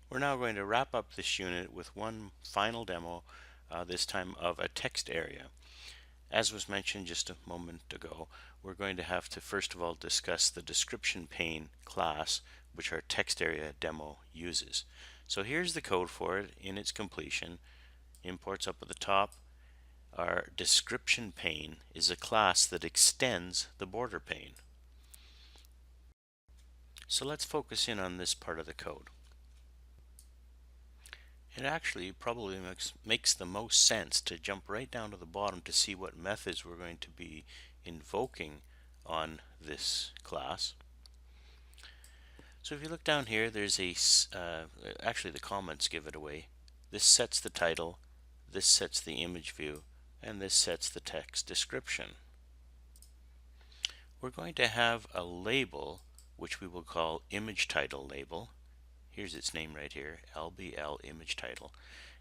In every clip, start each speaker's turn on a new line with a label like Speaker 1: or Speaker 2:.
Speaker 1: We're now going to wrap up this unit with one final demo, this time of a text area. As was mentioned just a moment ago, we're going to have to first of all discuss the description pane class, which our text area demo uses. So here's the code for it in its completion. Imports up at the top. Our description pane is a class that extends the border pane. So let's focus in on this part of the code. It actually probably makes the most sense to jump right down to the bottom to see what methods we're going to be invoking on this class. So if you look down here, there's actually the comments give it away. This sets the title, this sets the image view, and this sets the text description. We're going to have a label which we will call image title label. Here's its name right here, LBL image title,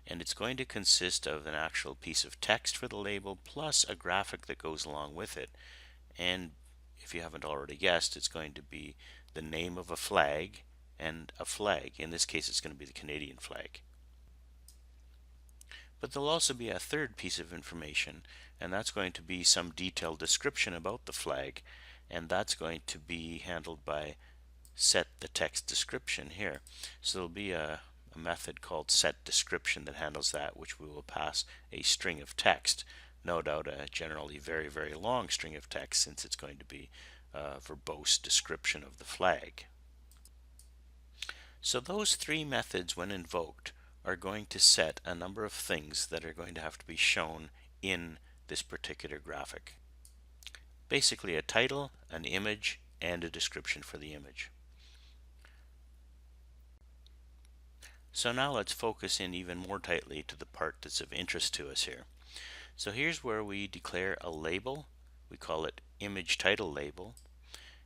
Speaker 1: and it's going to consist of an actual piece of text for the label plus a graphic that goes along with it. And if you haven't already guessed, it's going to be the name of a flag and a flag. In this case, it's going to be the Canadian flag. But there'll also be a third piece of information, and that's going to be some detailed description about the flag, and that's going to be handled by set the text description here. So there'll be a method called set description that handles that, which we will pass a string of text. No doubt a generally very, very long string of text, since it's going to be a verbose description of the flag. So those three methods, when invoked, are going to set a number of things that are going to have to be shown in this particular graphic. Basically a title, an image, and a description for the image. So now let's focus in even more tightly to the part that's of interest to us here. So here's where we declare a label. We call it image title label.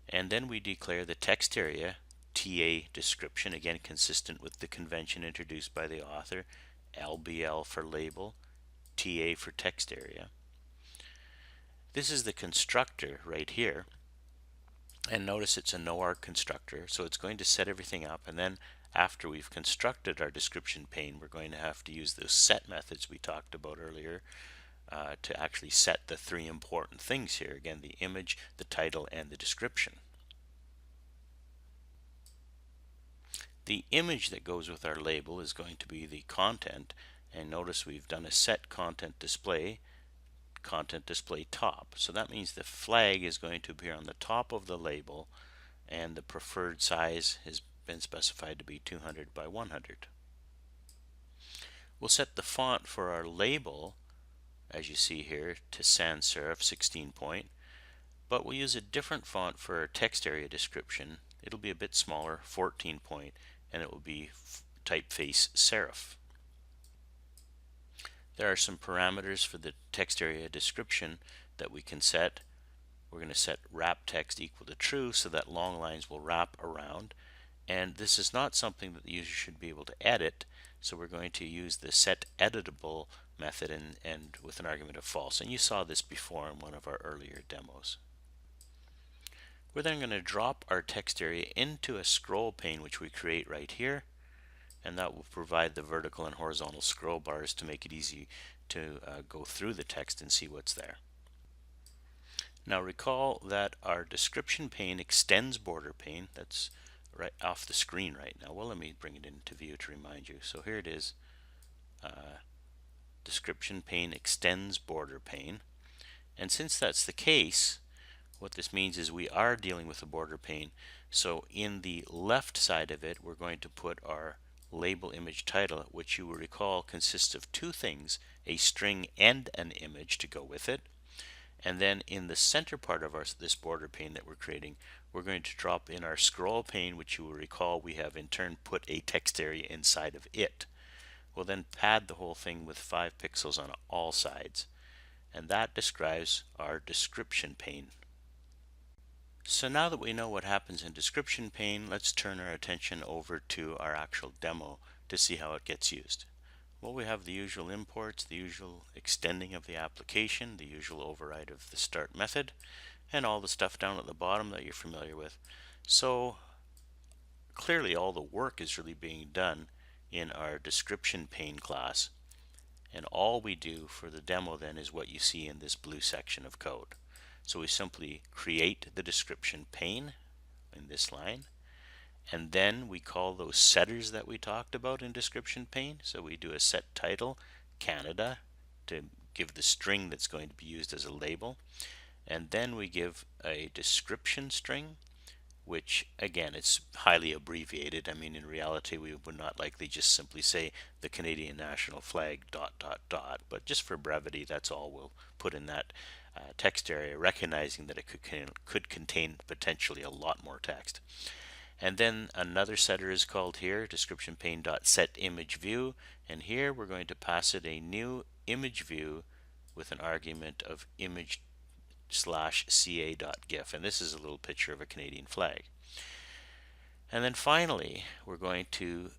Speaker 1: And then we declare the text area, TA description, again consistent with the convention introduced by the author, LBL for label, TA for text area. This is the constructor right here. And notice it's a no-arg constructor, so it's going to set everything up, and then after we've constructed our description pane, we're going to have to use those set methods we talked about earlier to actually set the three important things here. Again, the image, the title, and the description. The image that goes with our label is going to be the content, and notice we've done a set content display top. So that means the flag is going to appear on the top of the label, and the preferred size has been specified to be 200 by 100. We'll set the font for our label, as you see here, to sans serif 16 point, but we'll use a different font for our text area description. It'll be a bit smaller, 14 point, and it will be typeface serif. There are some parameters for the text area description that we can set. We're going to set wrap text equal to true, so that long lines will wrap around. And this is not something that the user should be able to edit, so we're going to use the set editable method and with an argument of false. And you saw this before in one of our earlier demos. We're then going to drop our text area into a scroll pane, which we create right here, and that will provide the vertical and horizontal scroll bars to make it easy to go through the text and see what's there. Now recall that our description pane extends border pane. That's right off the screen right now. Well, let me bring it into view to remind you. So here it is. Description pane extends border pane. And since that's the case, what this means is we are dealing with a border pane. So in the left side of it, we're going to put our label image title, which you will recall consists of two things, a string and an image to go with it. And then in the center part of this border pane that we're creating, we're going to drop in our scroll pane, which you will recall we have in turn put a text area inside of it. We'll then pad the whole thing with 5 pixels on all sides. And that describes our description pane. So now that we know what happens in description pane, let's turn our attention over to our actual demo to see how it gets used. Well, we have the usual imports, the usual extending of the application, the usual override of the start method, and all the stuff down at the bottom that you're familiar with. So clearly all the work is really being done in our description pane class, and all we do for the demo then is what you see in this blue section of code. So we simply create the description pane in this line, and then we call those setters that we talked about in description pane. So we do a set title Canada to give the string that's going to be used as a label, and then we give a description string, which again, it's highly abbreviated. I mean, in reality, we would not likely just simply say the Canadian national flag ... but just for brevity, that's all we'll put in that text area, recognizing that it could contain potentially a lot more text. And then another setter is called here, description pane .set image view, and here we're going to pass it a new image view with an argument of image /ca.gif, and this is a little picture of a Canadian flag. And then finally, we're going to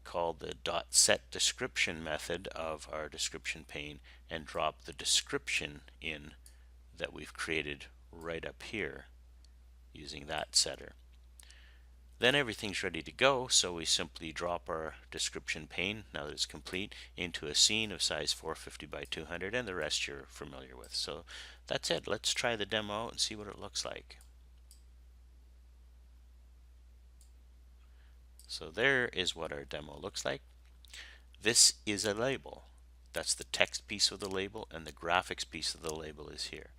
Speaker 1: call the .set description method of our description pane and drop the description in that we've created right up here using that setter. Then everything's ready to go, so we simply drop our description pane, now that it's complete, into a scene of size 450 by 200, and the rest you're familiar with. So that's it. Let's try the demo out and see what it looks like. So there is what our demo looks like. This is a label. That's the text piece of the label, and the graphics piece of the label is here.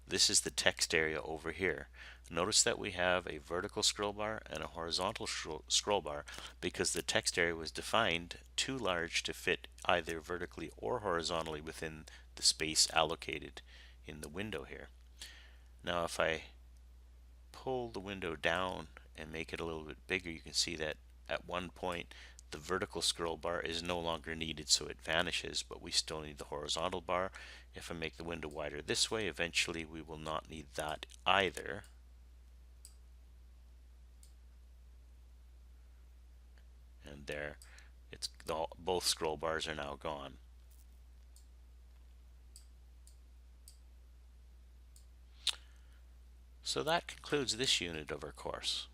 Speaker 1: This is the text area over here. Notice that we have a vertical scroll bar and a horizontal scroll bar because the text area was defined too large to fit either vertically or horizontally within the space allocated in the window here. Now if I pull the window down and make it a little bit bigger, you can see that at one point the vertical scroll bar is no longer needed, so it vanishes, but we still need the horizontal bar. If I make the window wider this way, eventually we will not need that either. And there, both scroll bars are now gone. So that concludes this unit of our course.